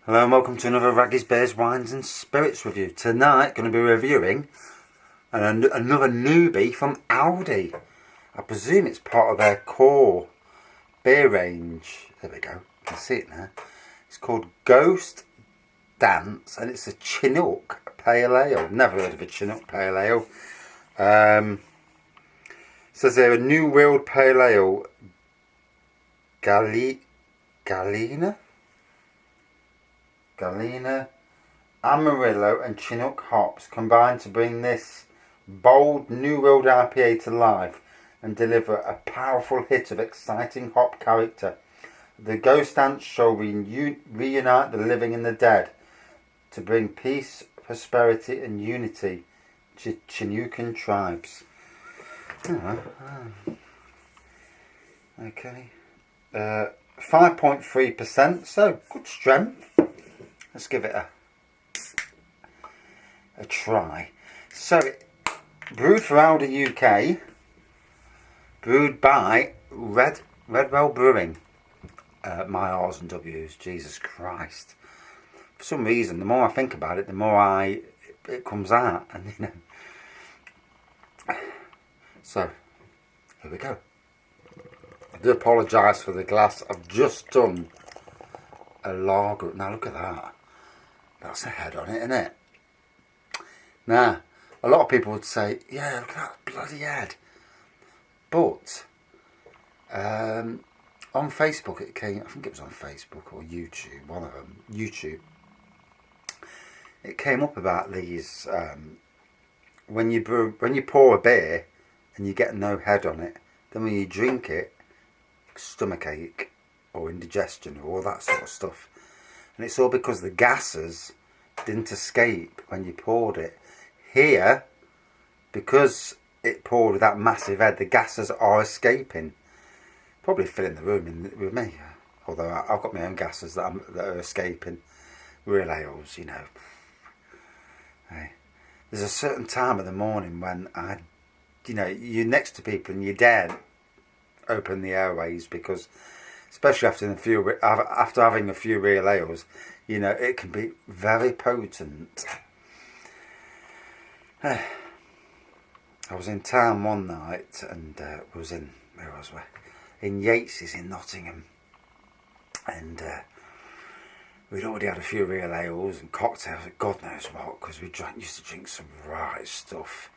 Hello and welcome to another Raggy's Bears Wines and Spirits review. Tonight going to be reviewing another newbie from Aldi. I presume it's part of their core beer range. There we go, you can see it now. It's called Ghost Dance and it's a Chinook Pale Ale. Never heard of a Chinook Pale Ale. It says they're a New World Pale Ale. Galena, Amarillo and Chinook hops combine to bring this bold New World IPA to life and deliver a powerful hit of exciting hop character. The Ghost Dance shall reunite the living and the dead to bring peace, prosperity and unity to Chinookan tribes. Okay. 5.3%, so good strength. Let's give it a try. So, brewed for Aldi UK, brewed by Redwell Brewing. My R's and W's, Jesus Christ. For some reason, the more I think about it, the more it comes out, and you know. So, here we go. I do apologise for the glass. I've just done a lager. Now look at that. That's a head on it, isn't it? Now, a lot of people would say, yeah, look at that bloody head. But, on Facebook it came, I think it was on Facebook or YouTube, one of them, YouTube. It came up about these, when you pour a beer and you get no head on it, then when you drink it, stomach ache or indigestion or all that sort of stuff, and it's all because the gases didn't escape when you poured it. Here, because it poured with that massive head, the gases are escaping, probably filling the room with me, although I've got my own gases that are escaping. Real ales, you know. Hey. There's a certain time of the morning when you're next to people and you dare open the airways, because especially after having a few real ales, you know, it can be very potent. I was in town one night and where was we? In Yates's in Nottingham, and we'd already had a few real ales and cocktails, God knows what, because used to drink some right stuff.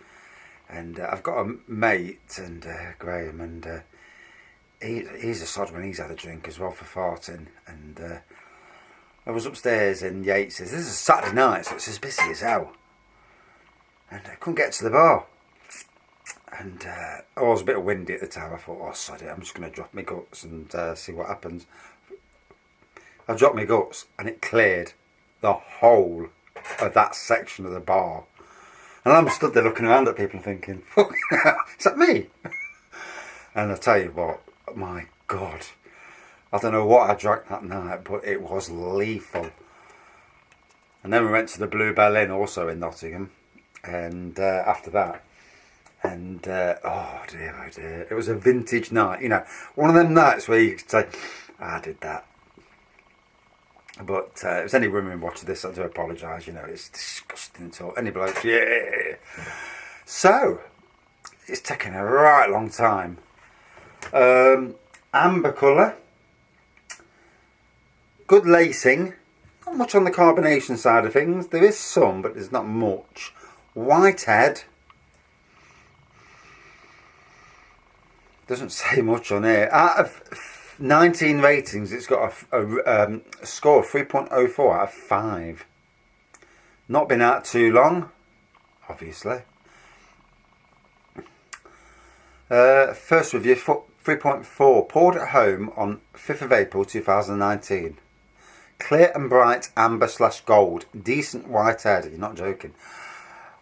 And I've got a mate, and Graham, and he's a sod when he's had a drink as well for farting. And I was upstairs in Yates's. This is a Saturday night, so it's as busy as hell. And I couldn't get to the bar. And I was a bit windy at the time. I thought, oh, sod it, I'm just going to drop my guts and see what happens. I dropped my guts and it cleared the whole of that section of the bar. And I'm stood there looking around at people and thinking, fuck, is that me? And I tell you what, my God, I don't know what I drank that night, but it was lethal. And then we went to the Bluebell Inn, also in Nottingham, and after that, and oh dear, it was a vintage night, you know, one of them nights where you could say, I did that. But if there's any women watching this, I do apologise, you know, it's disgusting to any blokes, yeah. So, it's taken a right long time. Amber colour, good lacing, not much on the carbonation side of things. There is some, but there's not much. White head, doesn't say much on here. Out of 19 ratings, it's got a score of 3.04 out of 5. Not been out too long, obviously. First review, 3.4, poured at home on 5th of April 2019. Clear and bright amber / gold, decent white head, you're not joking.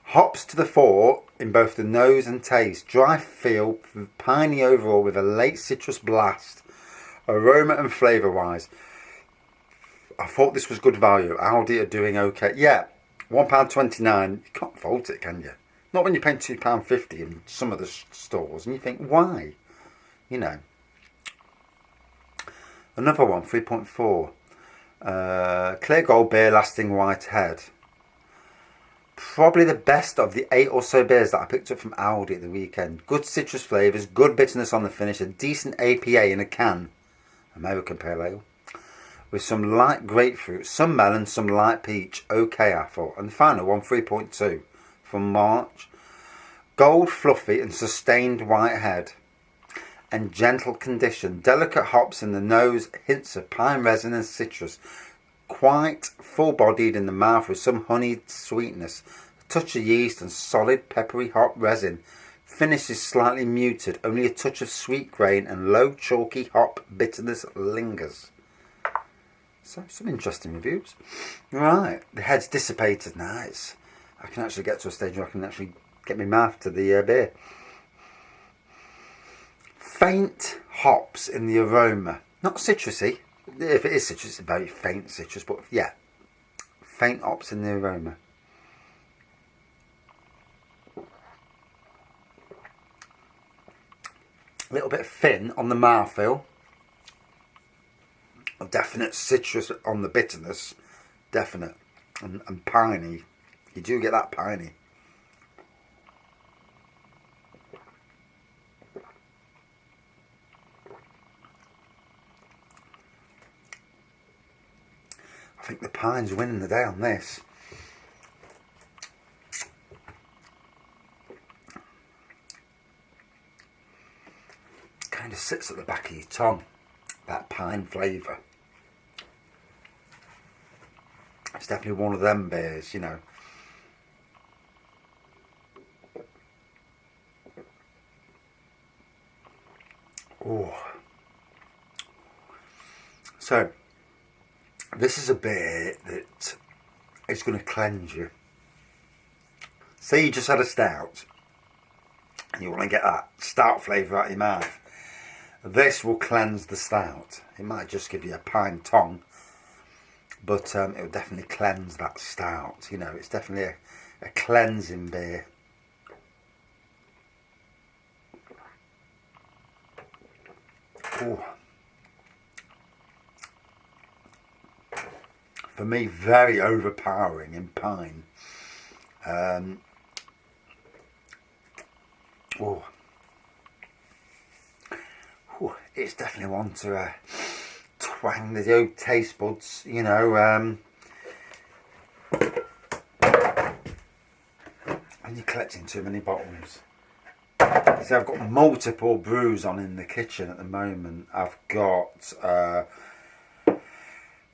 Hops to the fore in both the nose and taste. Dry feel, piney overall with a late citrus blast. Aroma and flavour wise, I thought this was good value. Aldi are doing okay. Yeah, £1.29, you can't fault it, can you? Not when you're paying £2.50 in some of the stores, and you think, why? You know. Another one, 3.4. Clear gold beer, lasting white head. Probably the best of the 8 or so beers that I picked up from Aldi at the weekend. Good citrus flavours, good bitterness on the finish, a decent APA in a can. American Pale Ale. With some light grapefruit, some melon, some light peach. Okay, I thought. And the final one, 3.2 from March. Gold, fluffy and sustained white head. And gentle condition. Delicate hops in the nose, hints of pine resin and citrus. Quite full-bodied in the mouth with some honeyed sweetness. A touch of yeast and solid peppery hop resin. Finish is slightly muted. Only a touch of sweet grain and low chalky hop bitterness lingers. So, some interesting reviews. Right, the head's dissipated now. I can actually get to a stage where I can actually get my mouth to the beer. Faint hops in the aroma. Not citrusy. If it is citrus, it's a very faint citrus, but yeah. Faint hops in the aroma. A little bit thin on the mouthfeel. A definite citrus on the bitterness. Definite. And piney. You do get that piney. I think the pine's winning the day on this. Kind of sits at the back of your tongue, that pine flavour. It's definitely one of them beers, you know. Oh. So, this is a beer that is going to cleanse you. Say you just had a stout and you want to get that stout flavour out of your mouth. This will cleanse the stout. It might just give you a pine tongue, but it will definitely cleanse that stout. You know, it's definitely a cleansing beer. Oh. For me, very overpowering in pine. It's definitely one to twang the old taste buds, you know. When you're collecting too many bottles. So I've got multiple brews on in the kitchen at the moment. I've got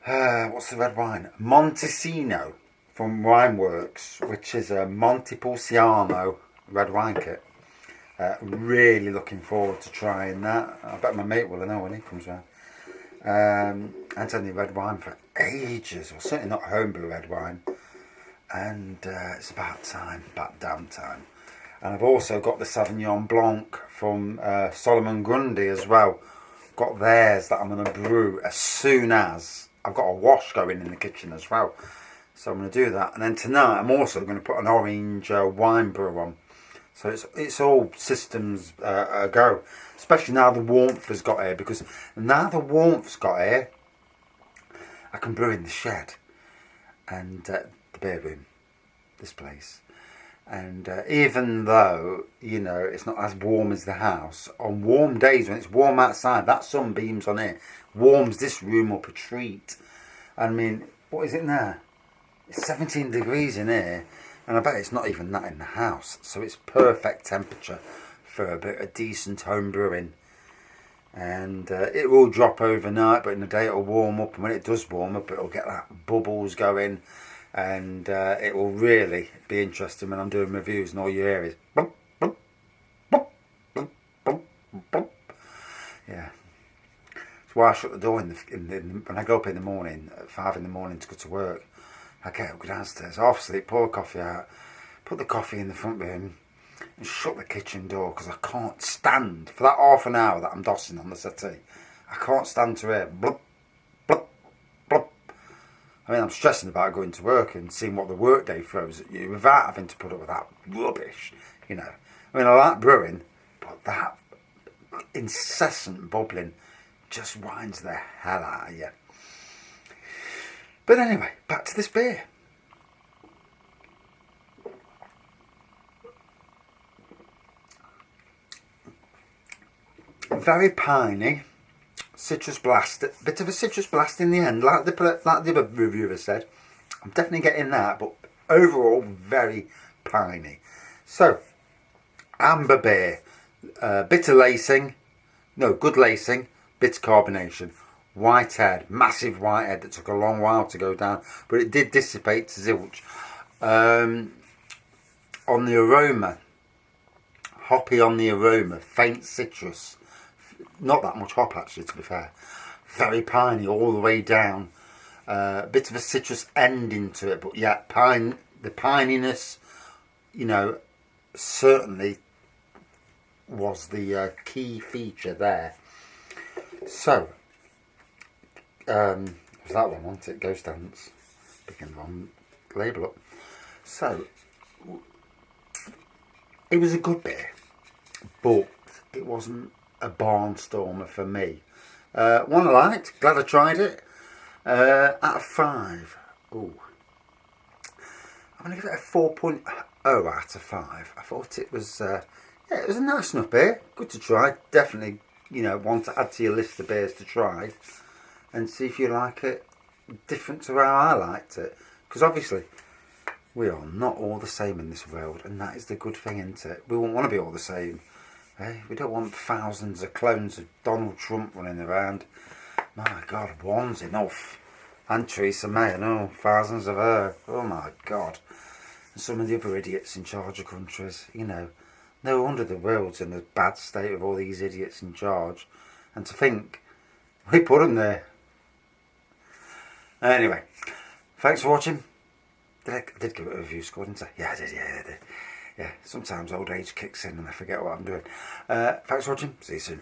what's the red wine? Montesino from Wineworks, which is a Montepulciano red wine kit. Really looking forward to trying that. I bet my mate will know when he comes round. I haven't had any red wine for ages, or certainly not homebrew red wine. And it's about time, about damn time. And I've also got the Sauvignon Blanc from Solomon Grundy as well. Got theirs that I'm going to brew as soon as I've got a wash going in the kitchen as well. So I'm going to do that. And then tonight I'm also going to put an orange wine brew on. So it's all systems go. Especially now the warmth has got here. Because now the warmth's got here, I can brew in the shed. And the beer room. This place. And even though, you know, it's not as warm as the house, on warm days when it's warm outside, that sun beams on here, warms this room up a treat. I mean, what is it now? It's 17 degrees in here, and I bet it's not even that in the house. So it's perfect temperature for a bit of decent home brewing. And it will drop overnight, but in the day it'll warm up, and when it does warm up, it'll get that bubbles going. And it will really be interesting when I'm doing reviews and all you hear is bump, bump, bump, bump, bump, bump. Yeah. That's why I shut the door when I go up in the morning at 5 in the morning to go to work. I get up, go downstairs, half asleep, pour coffee out, put the coffee in the front room and shut the kitchen door because I can't stand for that half an hour that I'm dossing on the settee. I can't stand to hear blop, blop, blop. I mean, I'm stressing about going to work and seeing what the workday throws at you without having to put up with that rubbish, you know. I mean, I like brewing, but that incessant bubbling just winds the hell out of you. But anyway, back to this beer. Very piney, citrus blast, a bit of a citrus blast in the end, like the other reviewer said. I'm definitely getting that, but overall very piney. So, amber beer, bitter lacing, no, good lacing, bitter carbonation, white head, massive white head that took a long while to go down, but it did dissipate to zilch. On the aroma, hoppy on the aroma, faint citrus, not that much hop actually, to be fair. Very piney all the way down. Bit of a citrus ending to it, but yeah, the pininess, you know, certainly was the key feature there. So, it was that one, wasn't it? Ghost Dance. Picking the wrong label up. So, it was a good beer, but it wasn't a barnstormer for me. One I liked, glad I tried it. Out of 5, ooh, I'm going to give it a 4.0 out of 5. I thought it was, yeah, it was a nice enough beer, good to try. Definitely, you know, one to add to your list of beers to try and see if you like it different to how I liked it. Because obviously, we are not all the same in this world, and that is the good thing, isn't it? We won't want to be all the same. Eh? We don't want thousands of clones of Donald Trump running around. My God, one's enough. And Theresa May, and oh, thousands of her. Oh my God. And some of the other idiots in charge of countries, you know. No wonder the world's in a bad state with all these idiots in charge. And to think, we put them there. Anyway, thanks for watching. I did give it a review score, didn't I? Yeah, I did, yeah, I did. Yeah, sometimes old age kicks in and I forget what I'm doing. Thanks for watching. See you soon.